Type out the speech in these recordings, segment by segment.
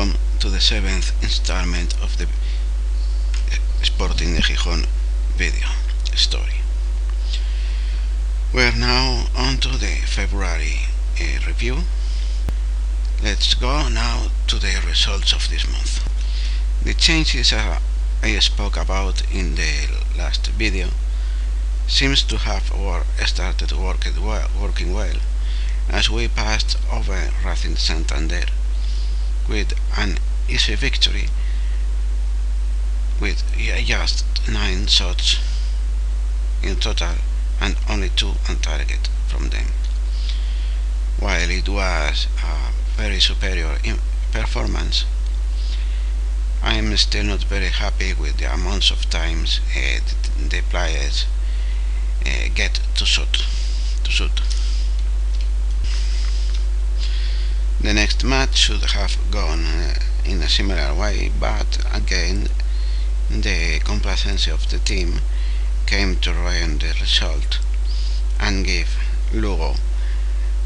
welcome to the 7th installment of the Sporting de Gijón video story. We're now on to the February review. Let's go now to the results of this month. The changes I spoke about in the last video seems to have started working well, as we passed over Racing Santander with an easy victory with just 9 shots in total and only 2 on target from them. While it was a very superior performance, I am still not very happy with the amounts of times the players get to shoot. The next match should have gone in a similar way, but again the complacency of the team came to ruin the result and give Lugo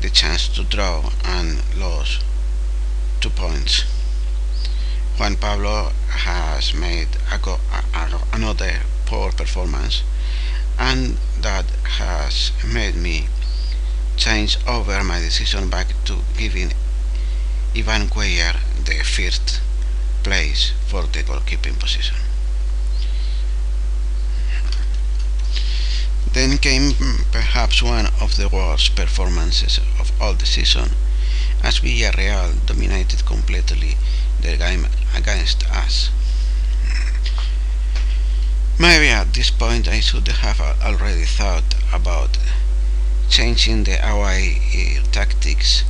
the chance to draw and lose 2 points. Juan Pablo has made another poor performance, and that has made me change over my decision back to giving Ivan Cuellar the first place for the goalkeeping position. Then came perhaps one of the worst performances of all the season, as Villarreal dominated completely the game against us. Maybe at this point I should have already thought about changing the away tactics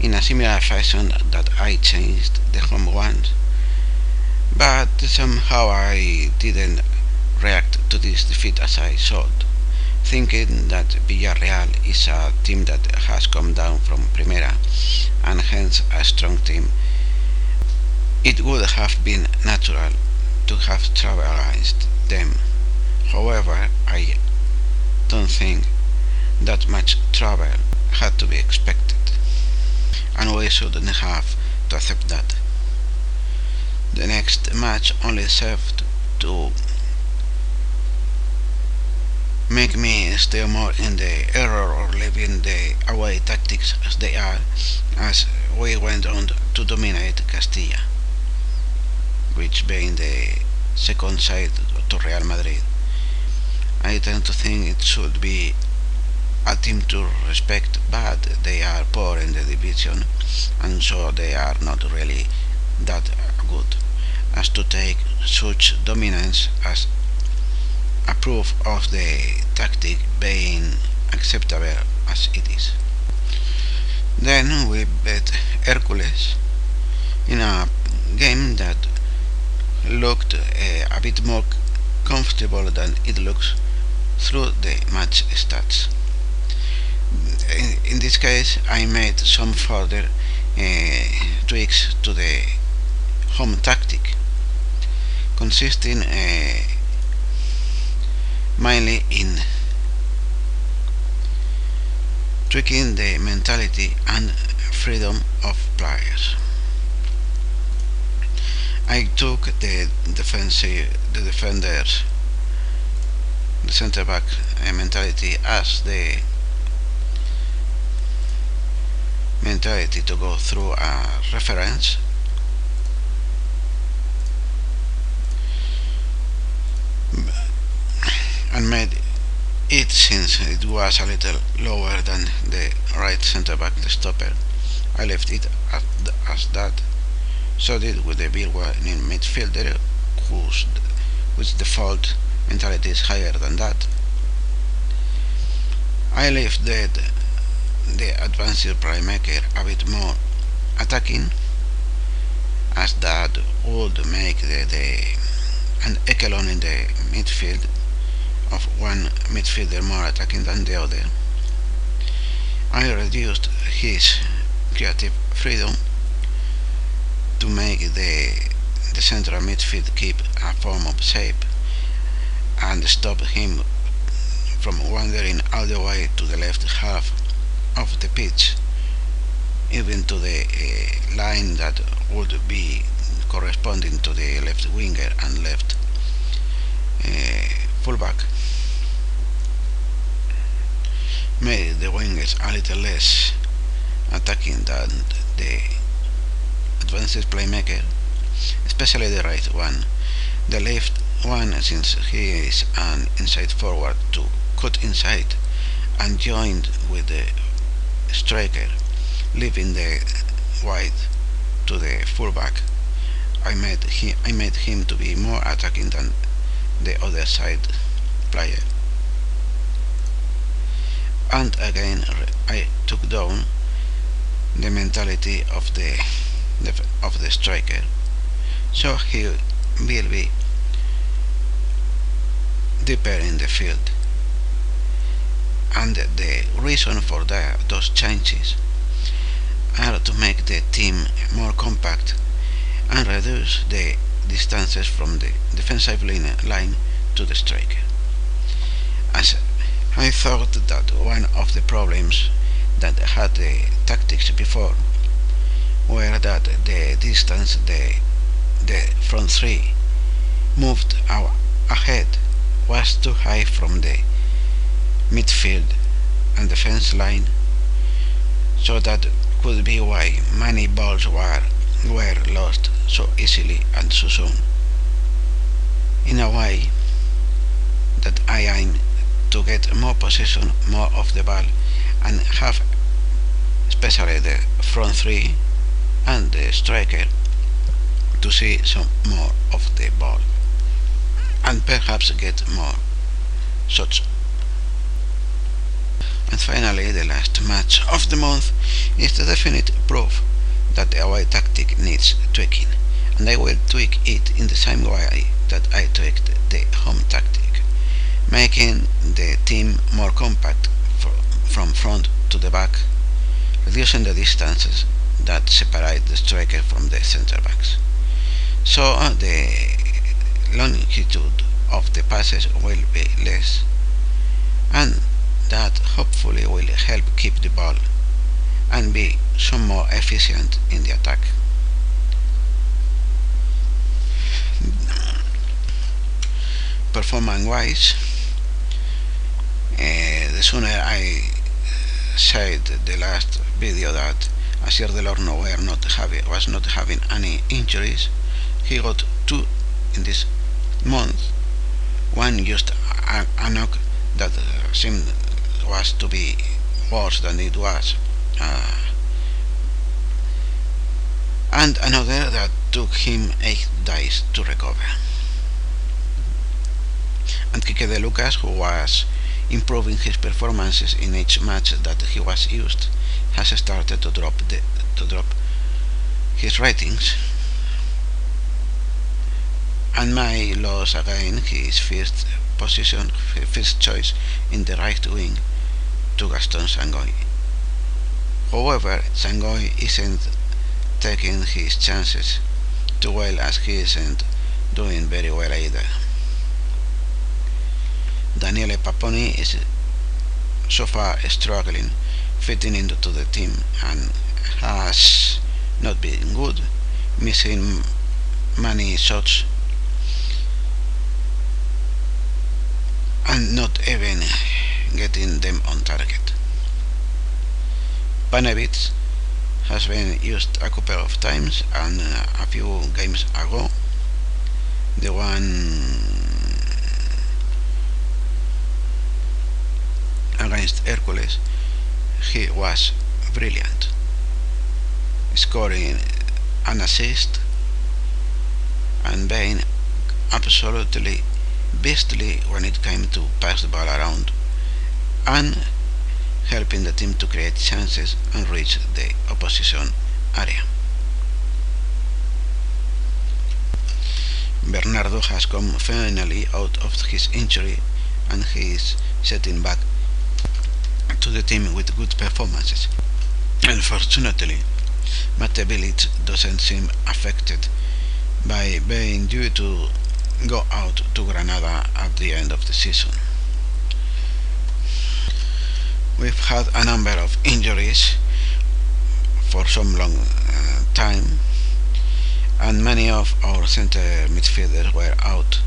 in a similar fashion that I changed the home ones, but somehow I didn't react to this defeat as I should, thinking that Villarreal is a team that has come down from Primera and hence a strong team. It would have been natural to have travelized them. However, I don't think that much travel had to be expected, and we shouldn't have to accept that. The next match only served to make me still more in the error of leaving the away tactics as they are, as we went on to dominate Castilla, which being the second side to Real Madrid. I tend to think it should be a team to respect, but they are poor in the division, and so they are not really that good as to take such dominance as a proof of the tactic being acceptable as it is. Then we bet Hercules in a game that looked a bit more comfortable than it looks through the match stats. In this case, I made some further tweaks to the home tactic, consisting mainly in tweaking the mentality and freedom of players. I took the defenders, the centre back mentality as the mentality to go through a reference, and made it, since it was a little lower than the right centre back, the stopper, I left it as that. So did with the big one in midfielder, whose default mentality is higher than that. I left the advanced playmaker a bit more attacking, as that would make an echelon in the midfield of one midfielder more attacking than the other. I reduced his creative freedom to make the central midfield keep a form of shape and stop him from wandering all the way to the left half of the pitch, even to the line that would be corresponding to the left winger and left fullback, made the wingers a little less attacking than the advanced playmaker, especially the right one. The left one, since he is an inside forward, to cut inside and joined with the striker, leaving the wide to the fullback. I made him to be more attacking than the other side player. And again, I took down the mentality of the striker, so he will be deeper in the field. And the reason for those changes are to make the team more compact and reduce the distances from the defensive line to the striker. As I thought that one of the problems that had the tactics before were that the distance the front three moved ahead was too high from the midfield and defense line, so that could be why many balls were lost so easily and so soon. In a way that I aim to get more possession, more of the ball, and have especially the front three and the striker to see some more of the ball and perhaps get more shots. And finally, the last match of the month is the definite proof that the away tactic needs tweaking, and I will tweak it in the same way that I tweaked the home tactic, making the team more compact from front to the back, reducing the distances that separate the striker from the centre backs. So the longitude of the passes will be less, and that hopefully will help keep the ball and be some more efficient in the attack. Performance-wise, the sooner I said the last video that Asier Delorno was not having any injuries. He got 2 in this month. One just a knock that seemed was to be worse than it was, and another that took him 8 days to recover. And Quique de Lucas, who was improving his performances in each match that he was used, has started to drop his ratings. And my loss again, his first choice in the right wing to Gaston Sangoy. However, Sangoy isn't taking his chances too well, as he isn't doing very well either. Daniele Paponi is so far struggling fitting into the team and has not been good, missing many shots and not even getting them on target. Panevitz has been used a couple of times, and a few games ago, the one against Hercules, he was brilliant, scoring an assist and being absolutely beastly when it came to pass the ball around and helping the team to create chances and reach the opposition area. Bernardo has come finally out of his injury, and he is setting back to the team with good performances. Unfortunately, Mate Bilic doesn't seem affected by being due to go out to Granada at the end of the season. We've had a number of injuries for some long time, and and many of our center midfielders were out,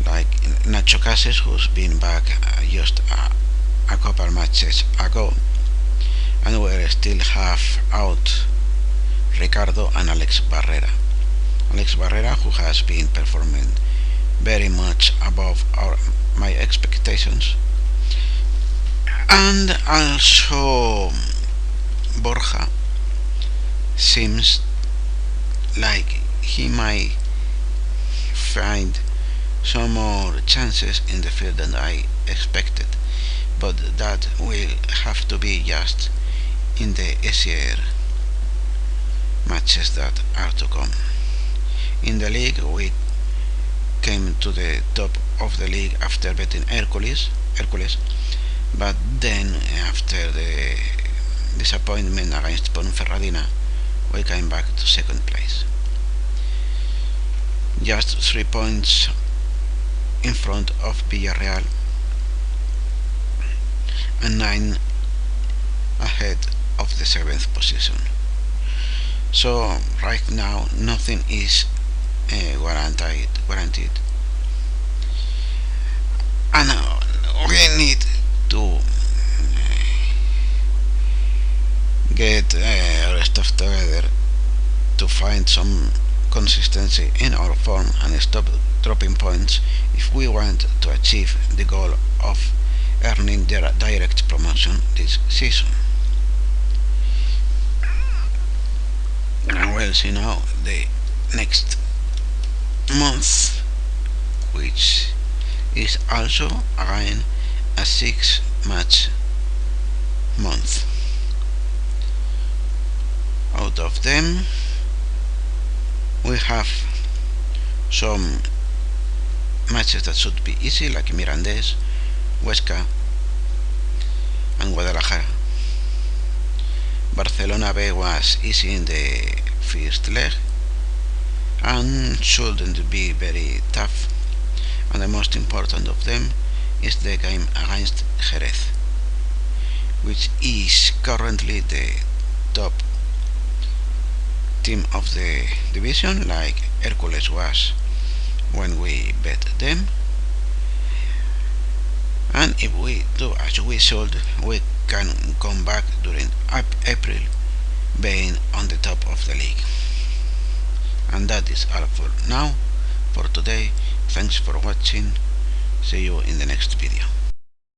like Nacho Cases, who's been back just a couple matches ago, and we still have out Ricardo and Alex Barrera. Alex Barrera, who has been performing very much above my expectations, and also Borja seems like he might find some more chances in the field than I expected, but that will have to be just in the easier matches that are to come. In the league, we came to the top of the league after beating Hercules, but then after the disappointment against Ponferradina, we came back to second place, just 3 points in front of Villarreal and 9 ahead of the 7th position. So right now nothing is guaranteed, and we need to get our stuff together to find some consistency in our form and stop dropping points if we want to achieve the goal of earning direct promotion this season. And we'll see now the next month, which is also again a 6-match month. Out of them, we have some matches that should be easy, like Mirandés, Huesca and Guadalajara. Barcelona B was easy in the first leg and shouldn't be very tough, and the most important of them is the game against Jerez, which is currently the top team of the division, like Hercules was when we bet them. And if we do as we should, we can come back during April being on the top of the league. And that is all for now. For today, thanks for watching. See you in the next video.